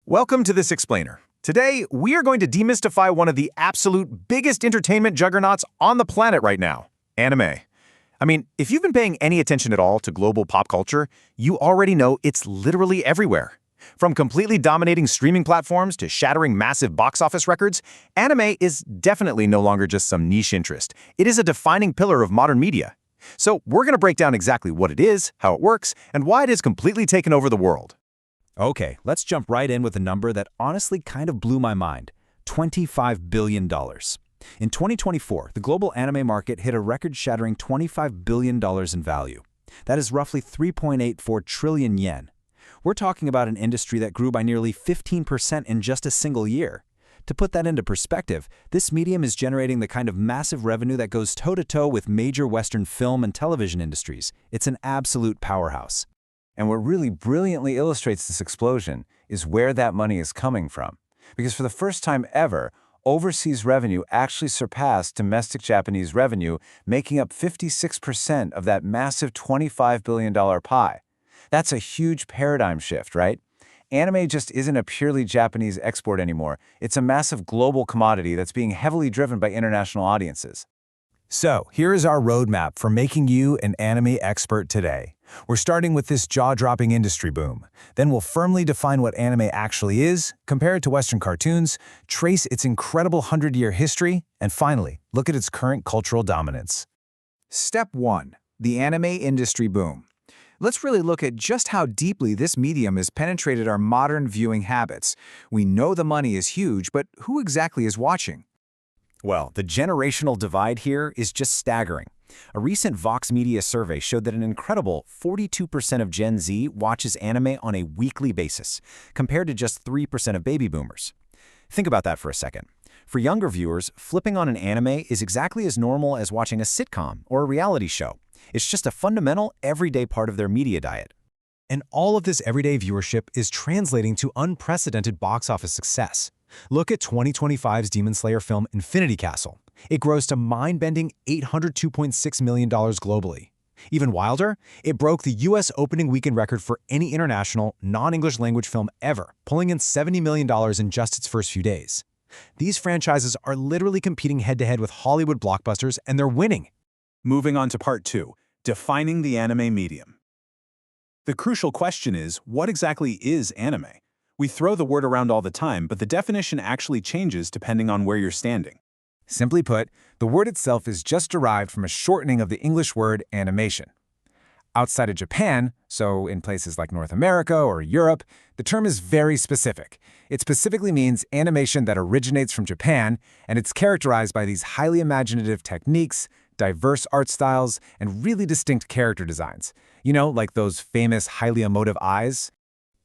Welcome to This Explainer. Today, we are going to demystify one of the absolute biggest entertainment juggernauts on the planet right now, anime. I mean, if you've been paying any attention at all to global pop culture, you already know it's literally everywhere. From completely dominating streaming platforms to shattering massive box office records, anime is definitely no longer just some niche interest. It is a defining pillar of modern media. So we're going to break down exactly what it is, how it works, and why it has completely taken over the world. Okay, let's jump right in with a number that honestly kind of blew my mind: $25 billion. In 2024, the global anime market hit a record-shattering $25 billion in value. That is roughly 3.84 trillion yen. We're talking about an industry that grew by nearly 15% in just a single year. To put that into perspective, this medium is generating the kind of massive revenue that goes toe-to-toe with major Western film and television industries. It's an absolute powerhouse. And what really brilliantly illustrates this explosion is where that money is coming from. Because for the first time ever, overseas revenue actually surpassed domestic Japanese revenue, making up 56% of that massive $25 billion pie. That's a huge paradigm shift, right? Anime just isn't a purely Japanese export anymore. It's a massive global commodity that's being heavily driven by international audiences. So, here is our roadmap for making you an anime expert today. We're starting with this jaw-dropping industry boom. Then we'll firmly define what anime actually is, compare it to Western cartoons, trace its incredible 100-year history, and finally, look at its current cultural dominance. Step 1. The anime industry boom. Let's really look at just how deeply this medium has penetrated our modern viewing habits. We know the money is huge, but who exactly is watching? Well, the generational divide here is just staggering. A recent Vox Media survey showed that an incredible 42% of Gen Z watches anime on a weekly basis, compared to just 3% of baby boomers. Think about that for a second. For younger viewers, flipping on an anime is exactly as normal as watching a sitcom or a reality show. It's just a fundamental, everyday part of their media diet. And all of this everyday viewership is translating to unprecedented box office success. Look at 2025's Demon Slayer film Infinity Castle. It grossed a mind-bending $802.6 million globally. Even wilder, it broke the U.S. opening weekend record for any international, non-English language film ever, pulling in $70 million in just its first few days. These franchises are literally competing head-to-head with Hollywood blockbusters, and they're winning. Moving on to part 2, defining the anime medium. The crucial question is, what exactly is anime? We throw the word around all the time, but the definition actually changes depending on where you're standing. Simply put, the word itself is just derived from a shortening of the English word animation. Outside of Japan, so in places like North America or Europe, the term is very specific. It specifically means animation that originates from Japan, and it's characterized by these highly imaginative techniques, diverse art styles, and really distinct character designs. You know, like those famous highly emotive eyes?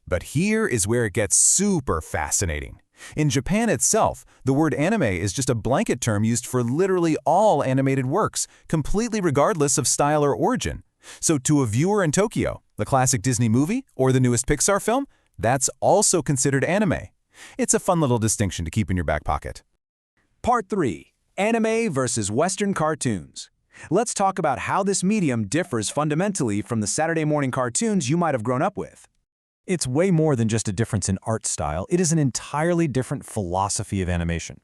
But here is where it gets super fascinating. In Japan itself, the word anime is just a blanket term used for literally all animated works, completely regardless of style or origin. So to a viewer in Tokyo, the classic Disney movie or the newest Pixar film, that's also considered anime. It's a fun little distinction to keep in your back pocket. Part 3. Anime versus Western cartoons. Let's talk about how this medium differs fundamentally from the Saturday morning cartoons you might have grown up with. It's way more than just a difference in art style. It is an entirely different philosophy of animation.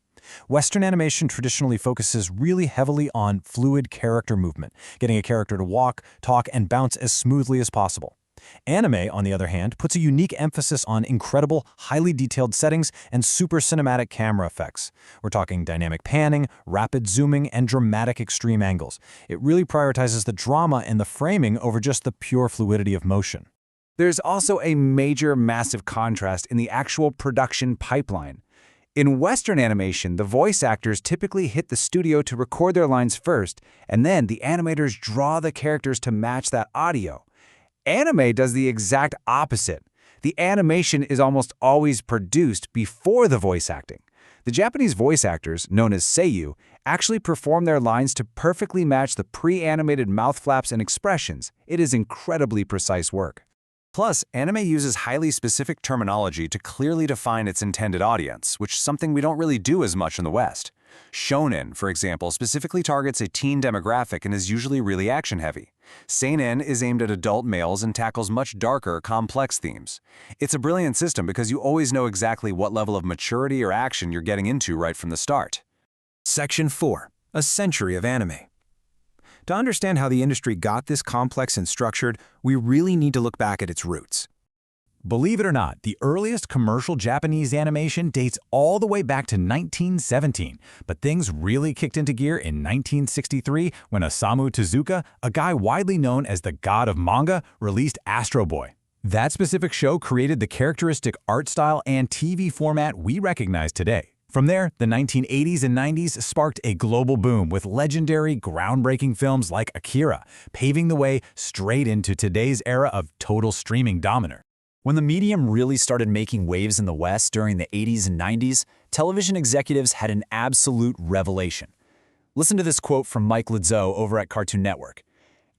Western animation traditionally focuses really heavily on fluid character movement, getting a character to walk, talk, and bounce as smoothly as possible. Anime, on the other hand, puts a unique emphasis on incredible, highly detailed settings and super cinematic camera effects. We're talking dynamic panning, rapid zooming, and dramatic extreme angles. It really prioritizes the drama and the framing over just the pure fluidity of motion. There's also a major, massive contrast in the actual production pipeline. In Western animation, the voice actors typically hit the studio to record their lines first, and then the animators draw the characters to match that audio. Anime does the exact opposite. The animation is almost always produced before the voice acting. The Japanese voice actors, known as seiyuu, actually perform their lines to perfectly match the pre-animated mouth flaps and expressions. It is incredibly precise work. Plus, anime uses highly specific terminology to clearly define its intended audience, which is something we don't really do as much in the West. Shonen, for example, specifically targets a teen demographic and is usually really action-heavy. Seinen is aimed at adult males and tackles much darker, complex themes. It's a brilliant system because you always know exactly what level of maturity or action you're getting into right from the start. Section 4. A century of anime. To understand how the industry got this complex and structured, we really need to look back at its roots. Believe it or not, the earliest commercial Japanese animation dates all the way back to 1917, but things really kicked into gear in 1963 when Osamu Tezuka, a guy widely known as the god of manga, released Astro Boy. That specific show created the characteristic art style and TV format we recognize today. From there, the 1980s and 90s sparked a global boom with legendary, groundbreaking films like Akira, paving the way straight into today's era of total streaming dominance. When the medium really started making waves in the West during the 80s and 90s, television executives had an absolute revelation. Listen to this quote from Mike Lizzo over at Cartoon Network.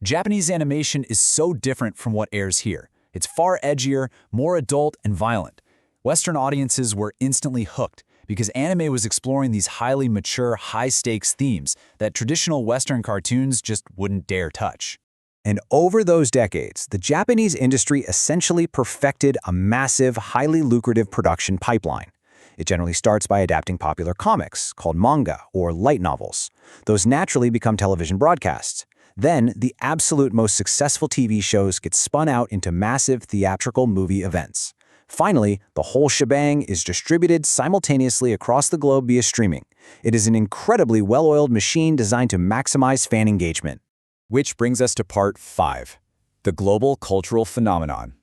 "Japanese animation is so different from what airs here. It's far edgier, more adult and violent. Western audiences were instantly hooked because anime was exploring these highly mature, high-stakes themes that traditional Western cartoons just wouldn't dare touch." And over those decades, the Japanese industry essentially perfected a massive, highly lucrative production pipeline. It generally starts by adapting popular comics, called manga or light novels. Those naturally become television broadcasts. Then, the absolute most successful TV shows get spun out into massive theatrical movie events. Finally, the whole shebang is distributed simultaneously across the globe via streaming. It is an incredibly well-oiled machine designed to maximize fan engagement. Which brings us to part 5, the global cultural phenomenon.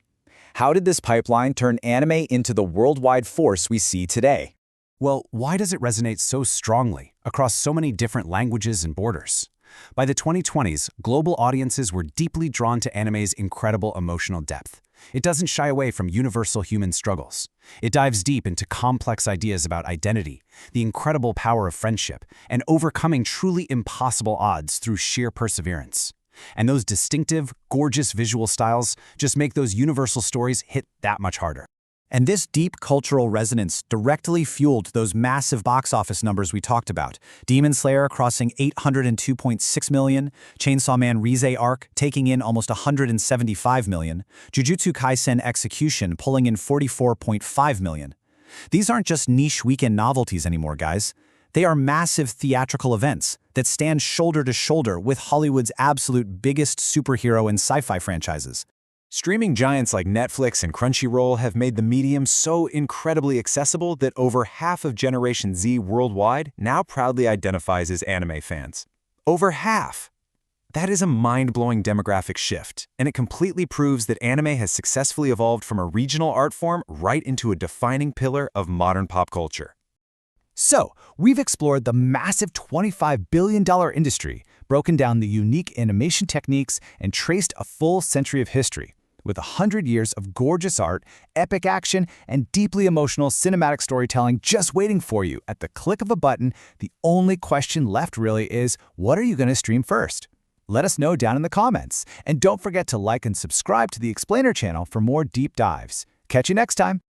How did this pipeline turn anime into the worldwide force we see today? Well, why does it resonate so strongly across so many different languages and borders? By the 2020s, global audiences were deeply drawn to anime's incredible emotional depth. It doesn't shy away from universal human struggles. It dives deep into complex ideas about identity, the incredible power of friendship, and overcoming truly impossible odds through sheer perseverance. And those distinctive, gorgeous visual styles just make those universal stories hit that much harder. And this deep cultural resonance directly fueled those massive box office numbers we talked about. Demon Slayer crossing $802.6 million, Chainsaw Man Rise Arc taking in almost $175 million, Jujutsu Kaisen Execution pulling in $44.5 million. These aren't just niche weekend novelties anymore, guys. They are massive theatrical events that stand shoulder to shoulder with Hollywood's absolute biggest superhero and sci-fi franchises. Streaming giants like Netflix and Crunchyroll have made the medium so incredibly accessible that over half of Generation Z worldwide now proudly identifies as anime fans. Over half! That is a mind-blowing demographic shift, and it completely proves that anime has successfully evolved from a regional art form right into a defining pillar of modern pop culture. So, we've explored the massive $25 billion industry, broken down the unique animation techniques, and traced a full century of history. With 100 years of gorgeous art, epic action, and deeply emotional cinematic storytelling just waiting for you at the click of a button, the only question left really is, what are you going to stream first? Let us know down in the comments. And don't forget to like and subscribe to the Explainer channel for more deep dives. Catch you next time.